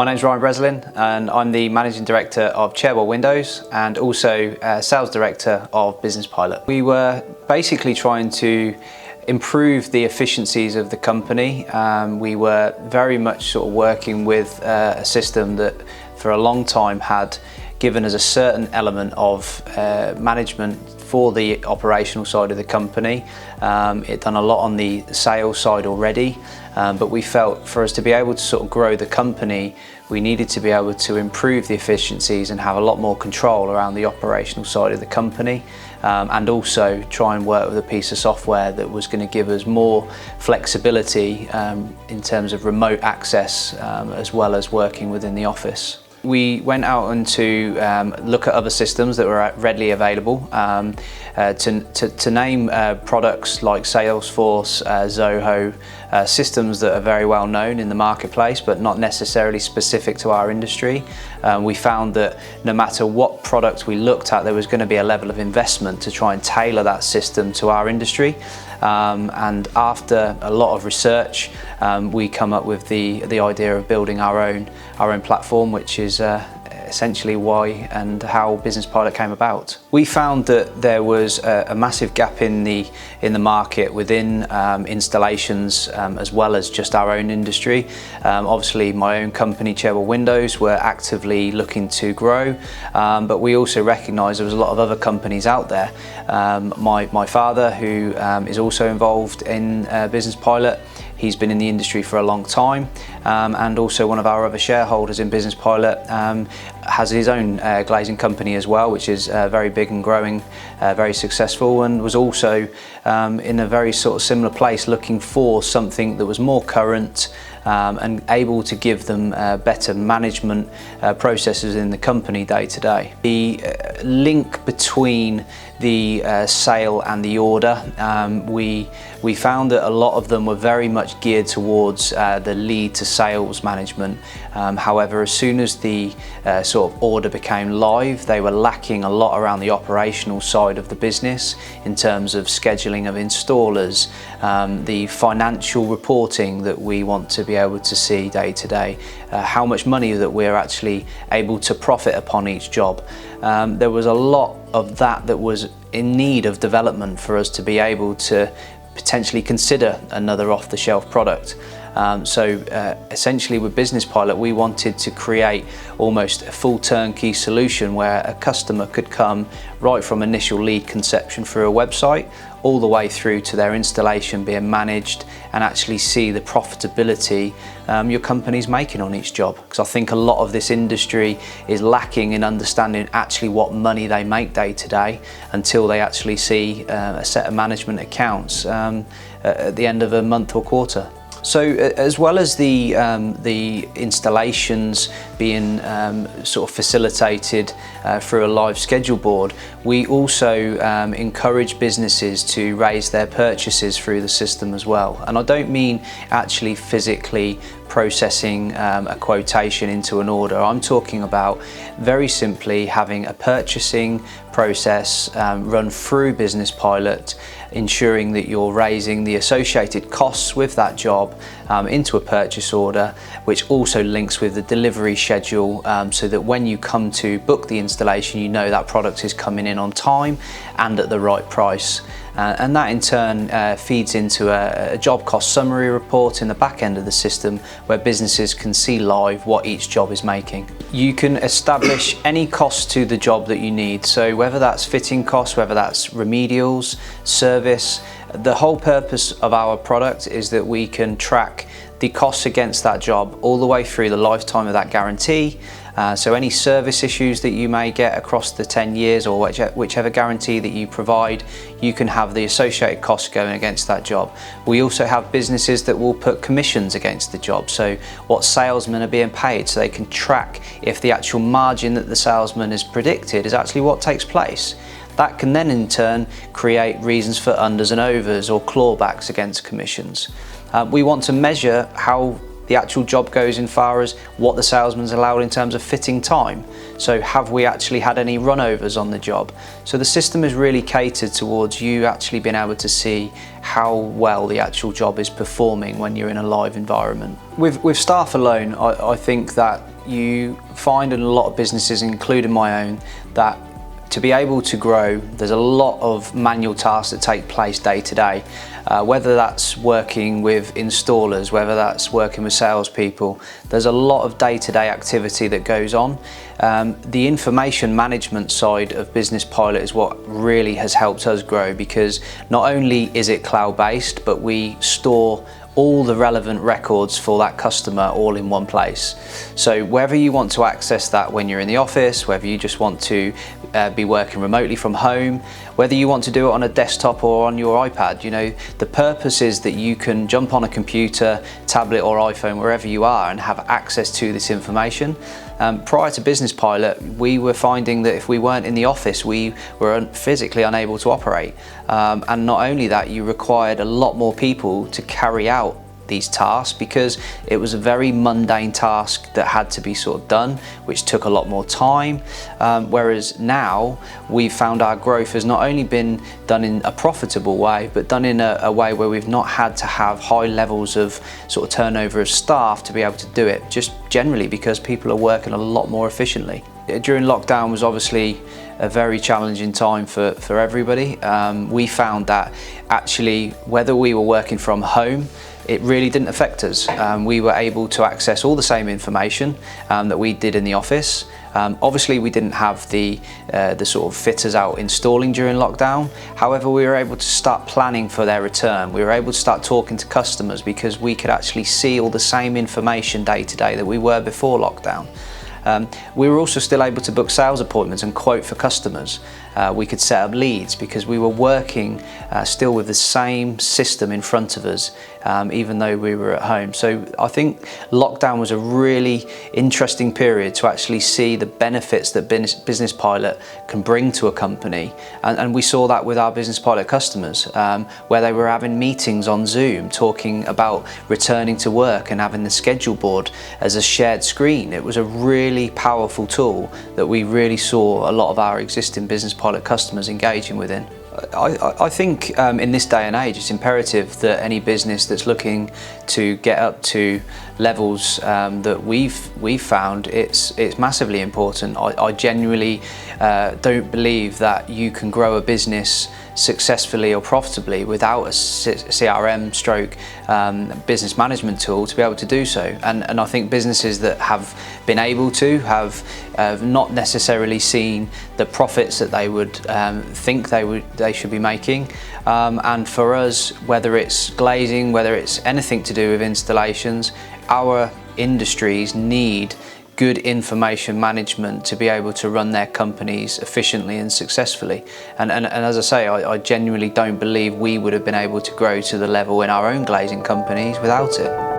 My name's Breslin and I'm the Managing Director of Chairwell Windows and also Sales Director of Business Pilot. We were basically trying to improve the efficiencies of the company. We were very much sort of working with a system that for a long time had given us a certain element of management for the operational side of the company. It done a lot on the sales side already, but we felt for us to be able to sort of grow the company, we needed to be able to improve the efficiencies and have a lot more control around the operational side of the company, and also try and work with a piece of software that was going to give us more flexibility in terms of remote access as well as working within the office. We went out and to look at other systems that were readily available, to name products like Salesforce, Zoho, systems that are very well known in the marketplace but not necessarily specific to our industry. We found that no matter what product we looked at, there was going to be a level of investment to try and tailor that system to our industry. And after a lot of research, we come up with the idea of building our own platform, which is essentially why and how Business Pilot came about. We found that there was a massive gap in the market within installations as well as just our own industry. Obviously my own company, Chairwell Windows, were actively looking to grow, but we also recognised there was a lot of other companies out there. My father, who is also involved in Business Pilot, he's been in the industry for a long time, and also one of our other shareholders in Business Pilot has his own glazing company as well, which is very big and growing, very successful, and was also in a very sort of similar place, looking for something that was more current and able to give them better management processes in the company day to day. The link between the sale and the order, we found that a lot of them were very much geared towards the lead to sales management. However, as soon as the sort of order became live, they were lacking a lot around the operational side of the business in terms of scheduling of installers, the financial reporting that we want to be able to see day to day, how much money that we're actually able to profit upon each job. There was a lot of that was in need of development for us to be able to potentially consider another off-the-shelf product. Essentially with Business Pilot, we wanted to create almost a full turnkey solution where a customer could come right from initial lead conception through a website all the way through to their installation being managed and actually see the profitability your company's making on each job. Because I think a lot of this industry is lacking in understanding actually what money they make day to day until they actually see a set of management accounts at the end of a month or quarter. So as well as the installations being sort of facilitated through a live schedule board, we also encourage businesses to raise their purchases through the system as well. And I don't mean actually physically processing a quotation into an order. I'm talking about very simply having a purchasing process run through Business Pilot, ensuring that you're raising the associated costs with that job into a purchase order, which also links with the delivery schedule, so that when you come to book the installation, you know that product is coming in on time and at the right price. And that in turn feeds into a job cost summary report in the back end of the system where businesses can see live what each job is making. You can establish any cost to the job that you need, so whether that's fitting costs, whether that's remedials, service. The whole purpose of our product is that we can track the costs against that job all the way through the lifetime of that guarantee. So any service issues that you may get across the 10 years or whichever guarantee that you provide, you can have the associated costs going against that job. We also have businesses that will put commissions against the job, so what salesmen are being paid, so they can track if the actual margin that the salesman has predicted is actually what takes place. That can then in turn create reasons for unders and overs or clawbacks against commissions. We want to measure how the actual job goes in far as what the salesman's allowed in terms of fitting time. So have we actually had any runovers on the job? So the system is really catered towards you actually being able to see how well the actual job is performing when you're in a live environment. With staff alone, I think that you find in a lot of businesses, including my own, that to be able to grow, there's a lot of manual tasks that take place day to day. Whether that's working with installers, whether that's working with salespeople, there's a lot of day-to-day activity that goes on. The information management side of Business Pilot is what really has helped us grow, because not only is it cloud-based, but we store all the relevant records for that customer all in one place. So whether you want to access that when you're in the office, whether you just want to be working remotely from home, whether you want to do it on a desktop or on your iPad, you know, the purpose is that you can jump on a computer, tablet or iPhone, wherever you are, and have access to this information. Prior to Business Pilot, we were finding that if we weren't in the office, we were physically unable to operate. And not only that, you required a lot more people to carry out these tasks, because it was a very mundane task that had to be sort of done, which took a lot more time. Whereas now we've found our growth has not only been done in a profitable way, but done in a way where we've not had to have high levels of sort of turnover of staff to be able to do it, just generally because people are working a lot more efficiently. During lockdown was obviously a very challenging time for everybody. We found that actually, whether we were working from home, it really didn't affect us. We were able to access all the same information that we did in the office. Obviously we didn't have the sort of fitters out installing during lockdown. However, we were able to start planning for their return. We were able to start talking to customers because we could actually see all the same information day to day that we were before lockdown. We were also still able to book sales appointments and quote for customers. We could set up leads because we were working still with the same system in front of us, even though we were at home. So I think lockdown was a really interesting period to actually see the benefits that Business Pilot can bring to a company. And we saw that with our Business Pilot customers, where they were having meetings on Zoom, talking about returning to work and having the schedule board as a shared screen. It was a really powerful tool that we really saw a lot of our existing Business Pilot customers engaging within. I think in this day and age it's imperative that any business that's looking to get up to levels that we've found, it's massively important. I genuinely don't believe that you can grow a business successfully or profitably without a CRM stroke business management tool to be able to do so. And I think businesses that have been able to have not necessarily seen the profits that they would think they should be making. And for us, whether it's glazing, whether it's anything to do with installations, our industries need good information management to be able to run their companies efficiently and successfully. And as I say, I genuinely don't believe we would have been able to grow to the level in our own glazing companies without it.